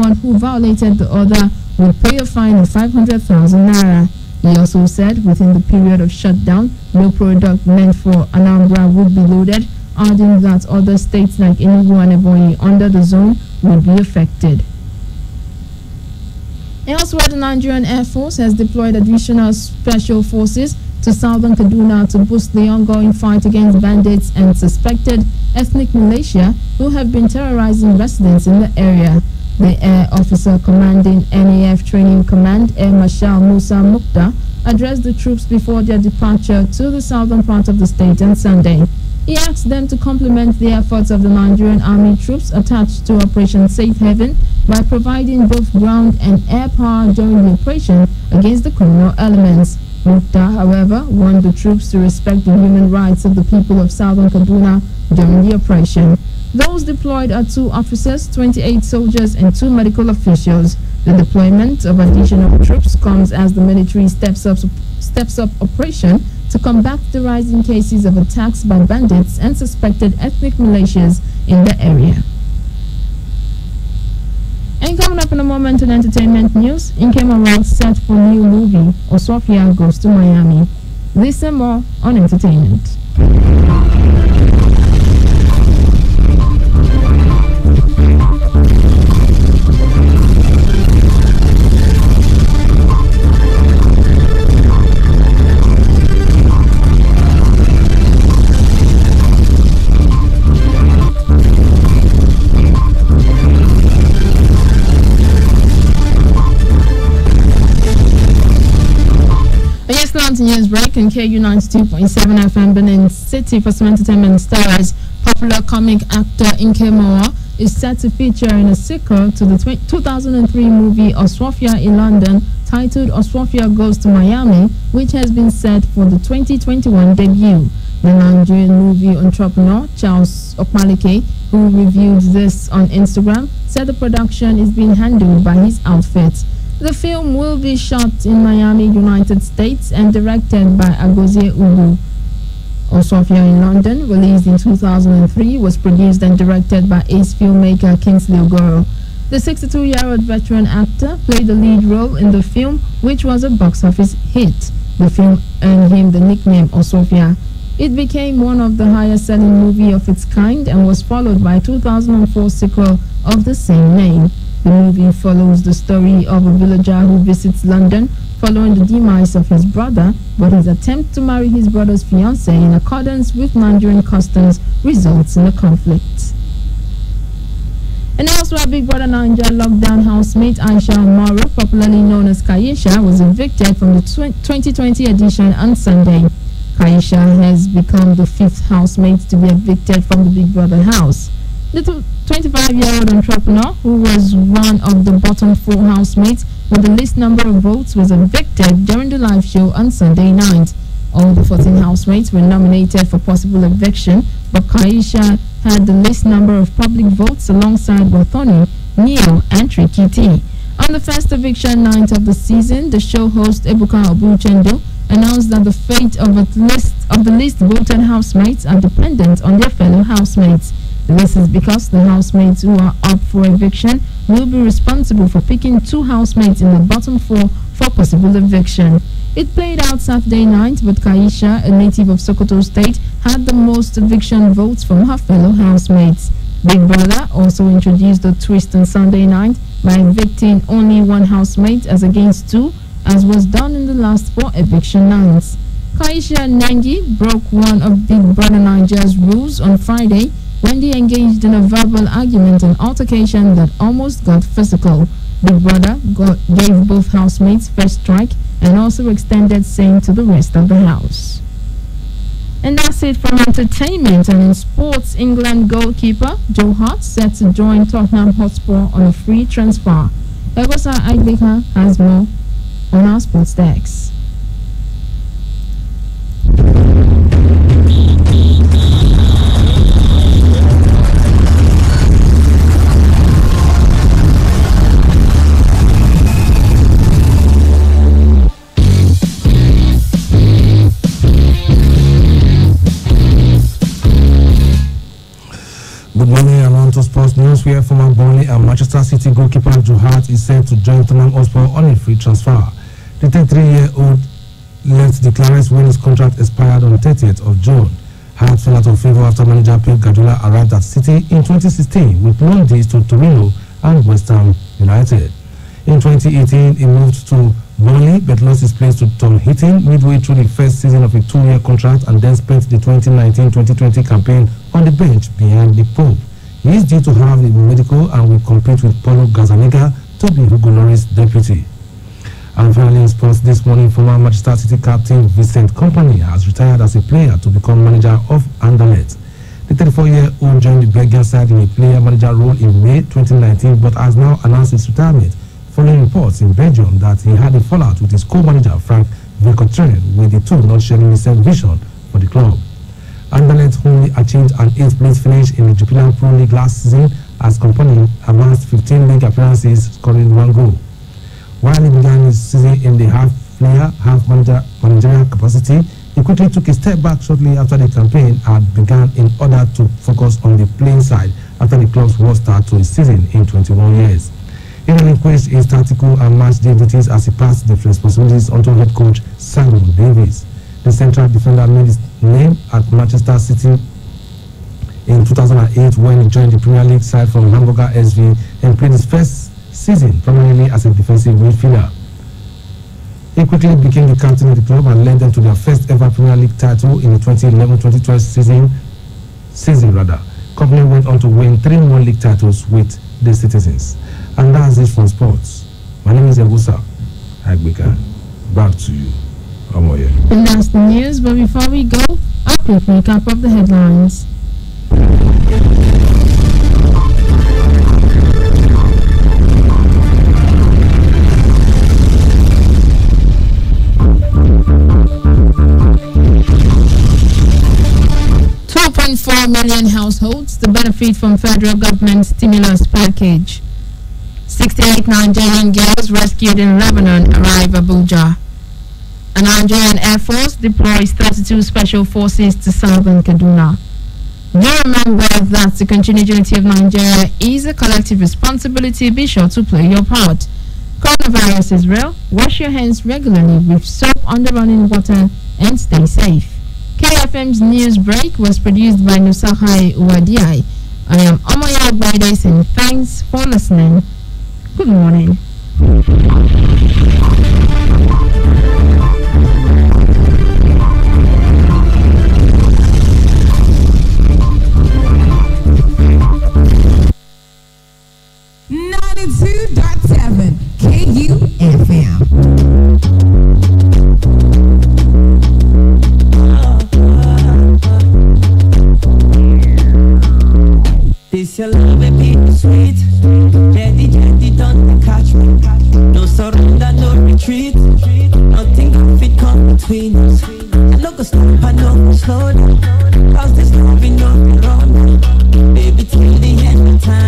one who violated the order would pay a fine of 500,000 naira. He also said within the period of shutdown, no product meant for Anambra would be loaded, adding that other states like Enugu and Ebonyi under the zone would be affected. Elsewhere, the Nigerian Air Force has deployed additional special forces to southern Kaduna to boost the ongoing fight against bandits and suspected ethnic militia who have been terrorizing residents in the area. The air officer commanding NAF Training Command, Air Marshal Musa Mukta, addressed the troops before their departure to the southern part of the state on Sunday. He asked them to complement the efforts of the Nigerian Army troops attached to Operation Safe Haven by providing both ground and air power during the operation against the criminal elements. Mukta, however, warned the troops to respect the human rights of the people of southern Kaduna during the operation. Those deployed are 2 officers, 28 soldiers, and 2 medical officials. The deployment of additional troops comes as the military steps up operation to combat the rising cases of attacks by bandits and suspected ethnic militias in the area. And coming up in a moment in entertainment news, Nkema set for new movie, Osofia Goes to Miami. This and more on entertainment. News break in KU 92.7 FM Benin City for some entertainment stars. Popular comic actor Nkemoa is set to feature in a sequel to the 2003 movie Oswafia in London titled Oswafia Goes to Miami, which has been set for the 2021 debut. The Nigerian movie entrepreneur Charles Okmalike, who reviewed this on Instagram, said the production is being handled by his outfit. The film will be shot in Miami, United States, and directed by Agozie Ubu. Osofia in London, released in 2003, was produced and directed by ace filmmaker Kingsley Ogoro. The 62-year-old veteran actor played the lead role in the film, which was a box office hit. The film earned him the nickname Osofia. It became one of the highest-selling movies of its kind and was followed by a 2004 sequel of the same name. The movie follows the story of a villager who visits London following the demise of his brother, but his attempt to marry his brother's fiancée in accordance with Nigerian customs results in a conflict. And elsewhere, Big Brother Naija lockdown housemate Aisha Umaru, popularly known as Kaisha, was evicted from the 2020 edition on Sunday. Kaisha has become the 5th housemate to be evicted from the Big Brother house. The 25-year-old entrepreneur, who was one of the bottom 4 housemates with the least number of votes, was evicted during the live show on Sunday night. All the 14 housemates were nominated for possible eviction, but Kaisha had the least number of public votes alongside Bothoni, Neil, and Tricky T. On the first eviction night of the season, the show host Ebuka Obuchendo announced that the fate of the least voted housemates are dependent on their fellow housemates. This is because the housemates who are up for eviction will be responsible for picking 2 housemates in the bottom 4 for possible eviction. It played out Saturday night, but Kaisha, a native of Sokoto State, had the most eviction votes from her fellow housemates. Big Brother also introduced a twist on Sunday night by evicting only 1 housemate as against 2, as was done in the last 4 eviction nights. Kaisha Nengi broke one of Big Brother Naija's rules on Friday when they engaged in a verbal argument and altercation that almost got physical. Big Brother gave both housemates first strike and also extended same to the rest of the house. And that's it from entertainment. And in sports, England goalkeeper Joe Hart set to join Tottenham Hotspur on a free transfer. Egosa Agbeka has more on our sports decks. Good morning, I'm on to sports news. We are from Aboli and much Manchester City goalkeeper Joe Hart is set to join Tottenham Hotspur on a free transfer. The 33-year-old left the Clarets when his contract expired on the 30th of June. Hart fell out of favour after manager Pep Guardiola arrived at City in 2016 with loan deals to Torino and West Ham United. In 2018, he moved to Burnley but lost his place to Tom Heaton midway through the first season of a 2-year contract and then spent the 2019-2020 campaign on the bench behind the Pope. He is due to have the medical and will compete with Paulo Gazzaniga to be Hugo Lloris' deputy. And finally in sports this morning, former Manchester City captain Vincent Kompany has retired as a player to become manager of Anderlecht. The 34-year-old joined the Belgian side in a player-manager role in May 2019 but has now announced his retirement following reports in Belgium that he had a fallout with his co-manager Frank Vercoutren, with the two not sharing the same vision for the club. Anderlecht only achieved an 8th place finish in the Jupiler Pro League last season as Kompany amassed 15 league appearances, scoring 1 goal. While he began his season in the half-player, half-managerial capacity, he quickly took a step back shortly after the campaign had begun in order to focus on the playing side after the club's worst start to his season in 21 years. He relinquished his tactical and match day duties as he passed the responsibilities onto head coach Simon Davies. The central defender made his name at Manchester City in 2008 when he joined the Premier League side from Hamburger SV and played his first season primarily as a defensive midfielder. He quickly became the captain of the club and led them to their first ever Premier League title in the 2011-2012 season. Kompany went on to win 3 more league titles with the Citizens. And that's it from sports. My name is Ebusa Agbeka. Back to you, Omoye. And that's the news, but before we go, a quick recap of the headlines. 2.4 million households to benefit from federal government stimulus package. 68 Nigerian girls rescued in Lebanon arrive Abuja. A Nigerian Air Force deploys 32 special forces to southern Kaduna. Do remember that the continued unity of Nigeria is a collective responsibility. Be sure to play your part. Coronavirus is real. Wash your hands regularly with soap under running water and stay safe. KFM's news break was produced by Nusahai Uwadiai. I am Omoya Agbaide and thanks for listening. Good morning. This your love and be sweet. Jetty, don't catch me. No surrender, no retreat. Nothing can fit come between us. I no go stop, I no go slow down. Cause this love ain't no run. Baby, till the end of time.